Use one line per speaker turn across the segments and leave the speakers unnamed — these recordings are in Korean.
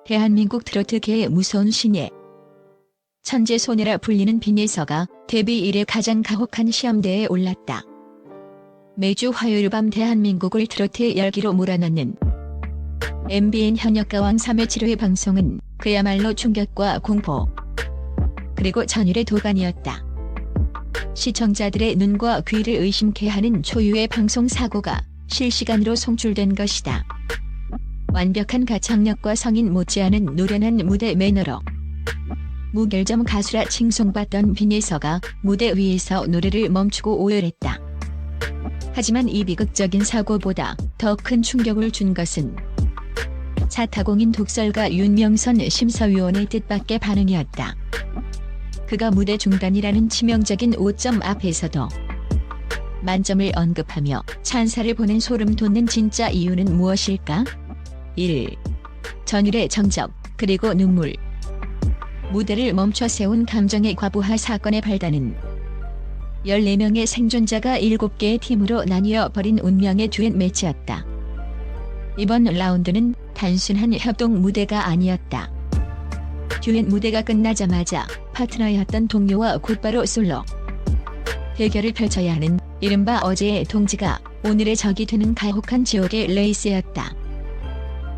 대한민국 트로트계의 무서운 신예. 천재 소녀라 불리는 빈예서가 데뷔 이래 가장 가혹한 시험대에 올랐다. 매주 화요일 밤 대한민국을 트로트의 열기로 몰아넣는 MBN 현역가왕 3회 7회 방송은 그야말로 충격과 공포, 그리고 전율의 도가니였다. 시청자들의 눈과 귀를 의심케 하는 초유의 방송 사고가 실시간으로 송출된 것이다. 완벽한 가창력과 성인 못지않은 노련한 무대 매너로 무결점 가수라 칭송받던 빈예서가 무대 위에서 노래를 멈추고 오열했다. 하지만 이 비극적인 사고보다 더 큰 충격을 준 것은 자타공인 독설가 윤명선 심사위원의 뜻밖의 반응이었다. 그가 무대 중단이라는 치명적인 오점 앞에서도 만점을 언급하며 찬사를 보낸 소름 돋는 진짜 이유는 무엇일까? 1. 전율의 정적, 그리고 눈물. 무대를 멈춰 세운 감정의 과부하 사건의 발단은 14명의 생존자가 7개의 팀으로 나뉘어 벌인 운명의 듀엣 매치였다. 이번 라운드는 단순한 협동 무대가 아니었다. 듀엣 무대가 끝나자마자 파트너였던 동료와 곧바로 솔로 대결을 펼쳐야 하는 이른바 어제의 동지가 오늘의 적이 되는 가혹한 지옥의 레이스였다.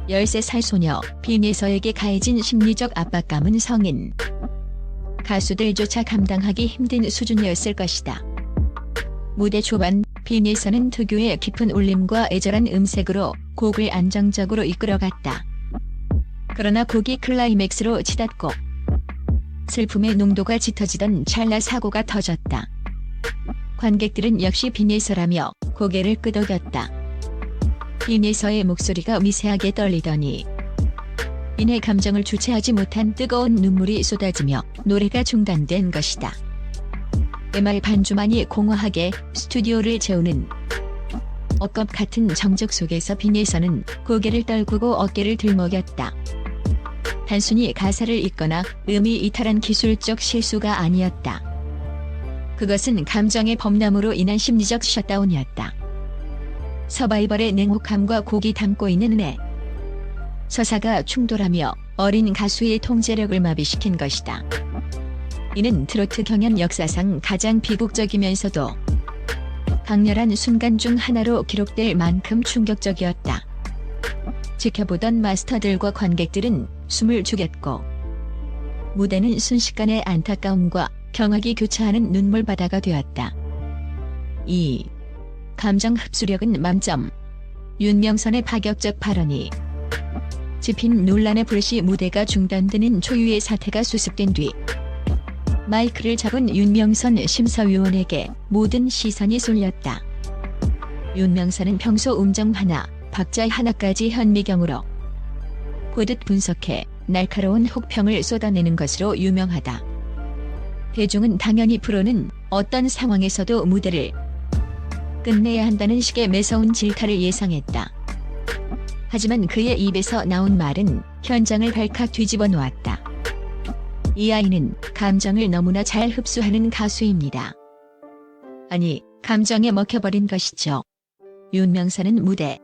13살 소녀 빈예서에게 가해진 심리적 압박감은 성인 가수들조차 감당하기 힘든 수준이었을 것이다. 무대 초반 빈예서는 특유의 깊은 울림과 애절한 음색으로 곡을 안정적으로 이끌어갔다. 그러나 곡이 클라이맥스로 치닫고 슬픔의 농도가 짙어지던 찰나 사고가 터졌다. 관객들은 역시 빈예서라며 고개를 끄덕였다. 빈예서의 목소리가 미세하게 떨리더니 이내 감정을 주체하지 못한 뜨거운 눈물이 쏟아지며 노래가 중단된 것이다. MR 반주만이 공허하게 스튜디오를 채우는 억겁 같은 정적 속에서 빈예서는 고개를 떨구고 어깨를 들먹였다. 단순히 가사를 읽거나 음이 이탈한 기술적 실수가 아니었다. 그것은 감정의 범람으로 인한 심리적 셧다운이었다. 서바이벌의 냉혹함과 곡이 담고 있는 은혜, 서사가 충돌하며 어린 가수의 통제력을 마비시킨 것이다. 이는 트로트 경연 역사상 가장 비극적이면서도 강렬한 순간 중 하나로 기록될 만큼 충격적이었다. 지켜보던 마스터들과 관객들은 숨을 죽였고 무대는 순식간에 안타까움과 경악이 교차하는 눈물바다가 되었다. 2. 감정 흡수력은 만점. 윤명선의 파격적 발언이 집힌 논란의 불씨 무대가 중단되는 초유의 사태가 수습된 뒤 마이크를 잡은 윤명선 심사위원에게 모든 시선이 쏠렸다. 윤명선은 평소 음정 하나, 박자 하나까지 현미경으로 보듯 분석해 날카로운 혹평을 쏟아내는 것으로 유명하다. 대중은 당연히 프로는 어떤 상황에서도 무대를 끝내야 한다는 식의 매서운 질타를 예상했다. 하지만 그의 입에서 나온 말은 현장을 발칵 뒤집어 놓았다. 이 아이는 감정을 너무나 잘 흡수하는 가수입니다. 아니, 감정에 먹혀버린 것이죠. 윤명선은 무대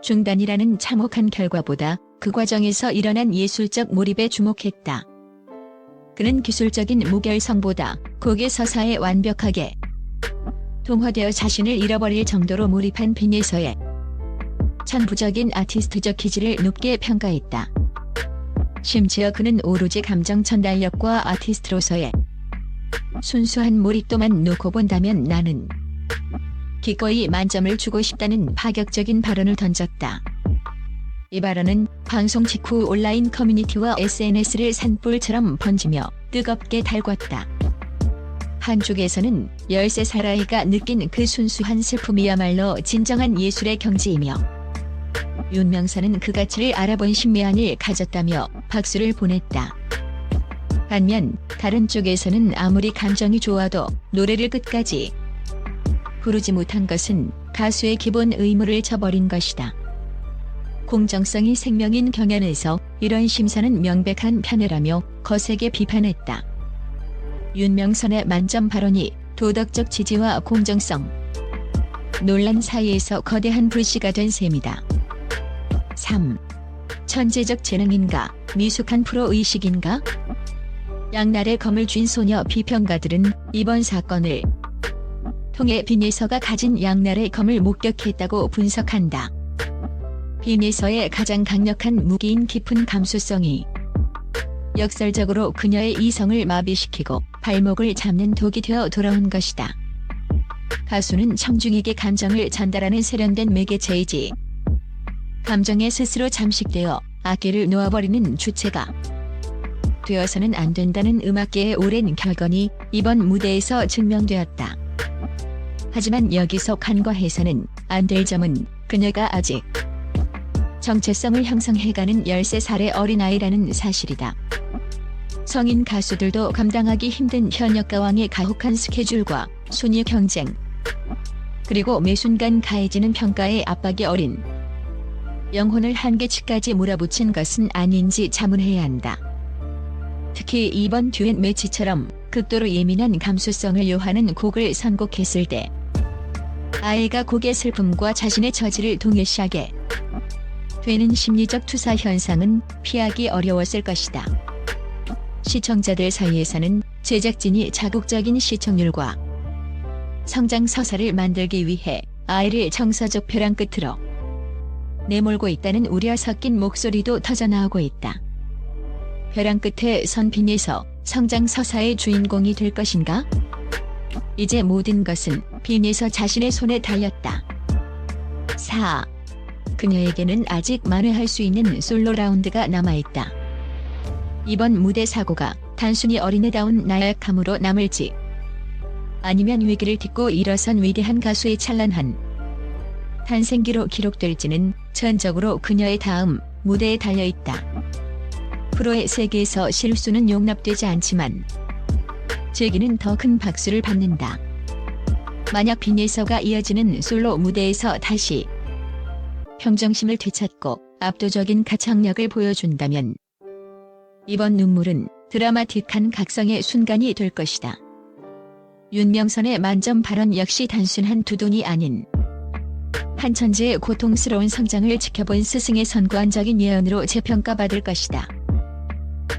중단이라는 참혹한 결과보다 그 과정에서 일어난 예술적 몰입에 주목했다. 그는 기술적인 무결성보다 곡의 서사에 완벽하게 동화되어 자신을 잃어버릴 정도로 몰입한 빈예서의 천부적인 아티스트적 기질을 높게 평가했다. 심지어 그는 오로지 감정 전달력과 아티스트로서의 순수한 몰입도만 놓고 본다면 나는 기꺼이 만점을 주고 싶다는 파격적인 발언을 던졌다. 이 발언은 방송 직후 온라인 커뮤니티와 SNS를 산불처럼 번지며 뜨겁게 달궜다. 한쪽에서는 13살 아이가 느낀 그 순수한 슬픔이야말로 진정한 예술의 경지이며 윤명선은 그 가치를 알아본 신뢰한을 가졌다며 박수를 보냈다. 반면 다른 쪽에서는 아무리 감정이 좋아도 노래를 끝까지 부르지 못한 것은 가수의 기본 의무를 저버린 것이다. 공정성이 생명인 경연에서 이런 심사는 명백한 편애라며 거세게 비판했다. 윤명선의 만점 발언이 도덕적 지지와 공정성 논란 사이에서 거대한 불씨가 된 셈이다. 3. 천재적 재능인가, 미숙한 프로의식인가? 양날의 검을 쥔 소녀 비평가들은 이번 사건을 통해 빈예서가 가진 양날의 검을 목격했다고 분석한다. 빈예서의 가장 강력한 무기인 깊은 감수성이 역설적으로 그녀의 이성을 마비시키고 발목을 잡는 독이 되어 돌아온 것이다. 가수는 청중에게 감정을 전달하는 세련된 매개체이지 감정에 스스로 잠식되어 악기를 놓아버리는 주체가 되어서는 안 된다는 음악계의 오랜 결건이 이번 무대에서 증명되었다. 하지만 여기서 간과해서는 안 될 점은 그녀가 아직 정체성을 형성해가는 13살의 어린아이라는 사실이다. 성인 가수들도 감당하기 힘든 현역 가왕의 가혹한 스케줄과 순위 경쟁, 그리고 매 순간 가해지는 평가의 압박이 어린 영혼을 한계치까지 몰아붙인 것은 아닌지 자문해야 한다. 특히 이번 듀엣 매치처럼 극도로 예민한 감수성을 요하는 곡을 선곡했을 때 아이가 곡의 슬픔과 자신의 처지를 동일시하게 되는 심리적 투사 현상은 피하기 어려웠을 것이다. 시청자들 사이에서는 제작진이 자극적인 시청률과 성장 서사를 만들기 위해 아이를 정서적 벼랑 끝으로 내몰고 있다는 우려 섞인 목소리도 터져나오고 있다. 벼랑 끝에 선 빈예서 성장 서사의 주인공이 될 것인가? 이제 모든 것은 빈예서 자신의 손에 달렸다. 4. 그녀에게는 아직 만회할 수 있는 솔로 라운드가 남아있다. 이번 무대 사고가 단순히 어린애다운 나약함으로 남을지 아니면 위기를 딛고 일어선 위대한 가수의 찬란한 탄생기로 기록될지는 전적으로 그녀의 다음 무대에 달려있다. 프로의 세계에서 실수는 용납되지 않지만 재기는 더 큰 박수를 받는다. 만약 빈예서가 이어지는 솔로 무대에서 다시 평정심을 되찾고 압도적인 가창력을 보여준다면 이번 눈물은 드라마틱한 각성의 순간이 될 것이다. 윤명선의 만점 발언 역시 단순한 두돈이 아닌 한 천재의 고통스러운 성장을 지켜본 스승의 선구안적인 예언으로 재평가받을 것이다.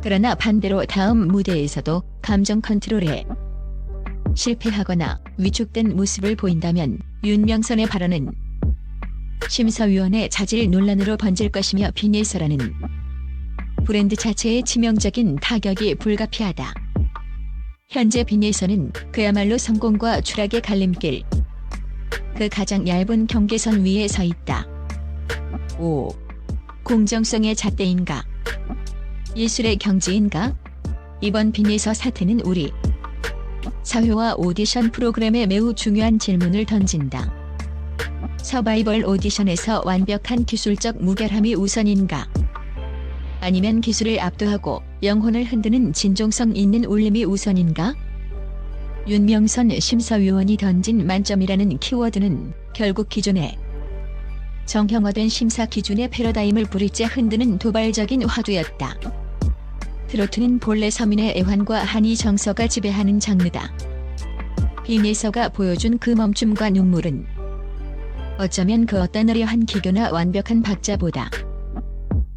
그러나 반대로 다음 무대에서도 감정 컨트롤에 실패하거나 위축된 모습을 보인다면 윤명선의 발언은 심사위원의 자질 논란으로 번질 것이며 빈예서라는 브랜드 자체의 치명적인 타격이 불가피하다. 현재 빈예서는 그야말로 성공과 추락의 갈림길, 그 가장 얇은 경계선 위에 서 있다. 5. 공정성의 잣대인가? 예술의 경지인가? 이번 빈예서 사태는 우리 사회와 오디션 프로그램에 매우 중요한 질문을 던진다. 서바이벌 오디션에서 완벽한 기술적 무결함이 우선인가? 아니면 기술을 압도하고 영혼을 흔드는 진정성 있는 울림이 우선인가? 윤명선 심사위원이 던진 만점이라는 키워드는 결국 기존의 정형화된 심사 기준의 패러다임을 뿌리째 흔드는 도발적인 화두였다. 트로트는 본래 서민의 애환과 한이 정서가 지배하는 장르다. 빈예서가 보여준 그 멈춤과 눈물은 어쩌면 그 어떤 어려한 기교나 완벽한 박자보다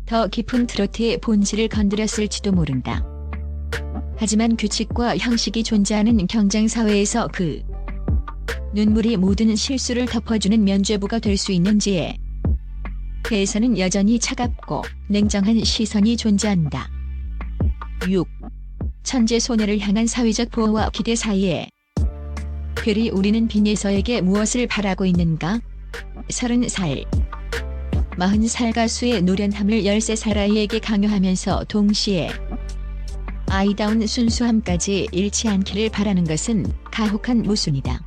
더 깊은 트로트의 본질을 건드렸을지도 모른다. 하지만 규칙과 형식이 존재하는 경쟁사회에서 그 눈물이 모든 실수를 덮어주는 면죄부가 될 수 있는지에 대해서는 여전히 차갑고 냉정한 시선이 존재한다. 6. 천재 소녀를 향한 사회적 보호와 기대 사이에 괴리 우리는 빈예서에게 무엇을 바라고 있는가? 30살 40살 가수의 노련함을 13살 아이에게 강요하면서 동시에 아이다운 순수함까지 잃지 않기를 바라는 것은 가혹한 모순이다.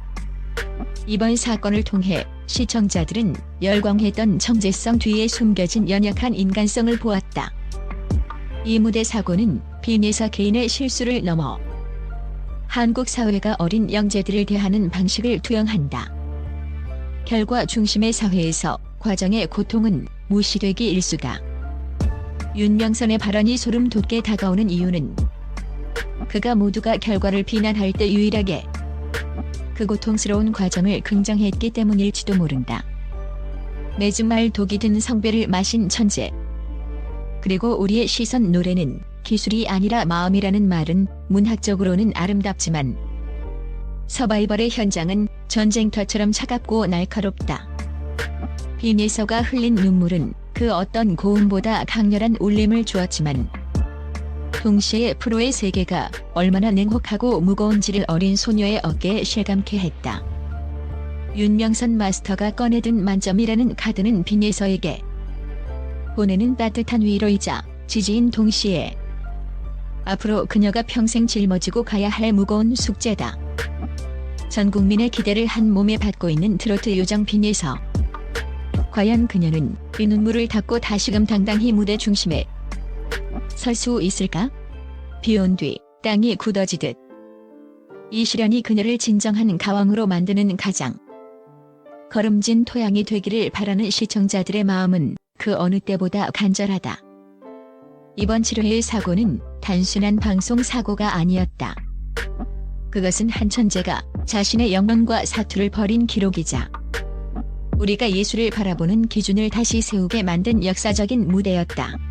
이번 사건을 통해 시청자들은 열광했던 정체성 뒤에 숨겨진 연약한 인간성을 보았다. 이 무대 사고는 빈예서 개인의 실수를 넘어 한국 사회가 어린 영재들을 대하는 방식을 투영한다. 결과 중심의 사회에서 과정의 고통은 무시되기 일쑤다. 윤명선의 발언이 소름 돋게 다가오는 이유는 그가 모두가 결과를 비난할 때 유일하게 그 고통스러운 과정을 긍정했기 때문일지도 모른다. 매주 말 독이 든 성배를 마신 천재. 그리고 우리의 시선 노래는 기술이 아니라 마음이라는 말은 문학적으로는 아름답지만 서바이벌의 현장은 전쟁터처럼 차갑고 날카롭다. 빈예서가 흘린 눈물은 그 어떤 고음보다 강렬한 울림을 주었지만 동시에 프로의 세계가 얼마나 냉혹하고 무거운지를 어린 소녀의 어깨에 실감케 했다. 윤명선 마스터가 꺼내든 만점이라는 카드는 빈예서에게 보내는 따뜻한 위로이자 지지인 동시에 앞으로 그녀가 평생 짊어지고 가야 할 무거운 숙제다. 전 국민의 기대를 한 몸에 받고 있는 트로트 요정 빈예서. 과연 그녀는 이 눈물을 닦고 다시금 당당히 무대 중심에 설 수 있을까? 비온 뒤 땅이 굳어지듯 이 시련이 그녀를 진정한 가왕으로 만드는 가장 거름진 토양이 되기를 바라는 시청자들의 마음은 그 어느 때보다 간절하다. 이번 7회의 사고는 단순한 방송 사고가 아니었다. 그것은 한 천재가 자신의 영혼과 사투를 벌인 기록이자 우리가 예술을 바라보는 기준을 다시 세우게 만든 역사적인 무대였다.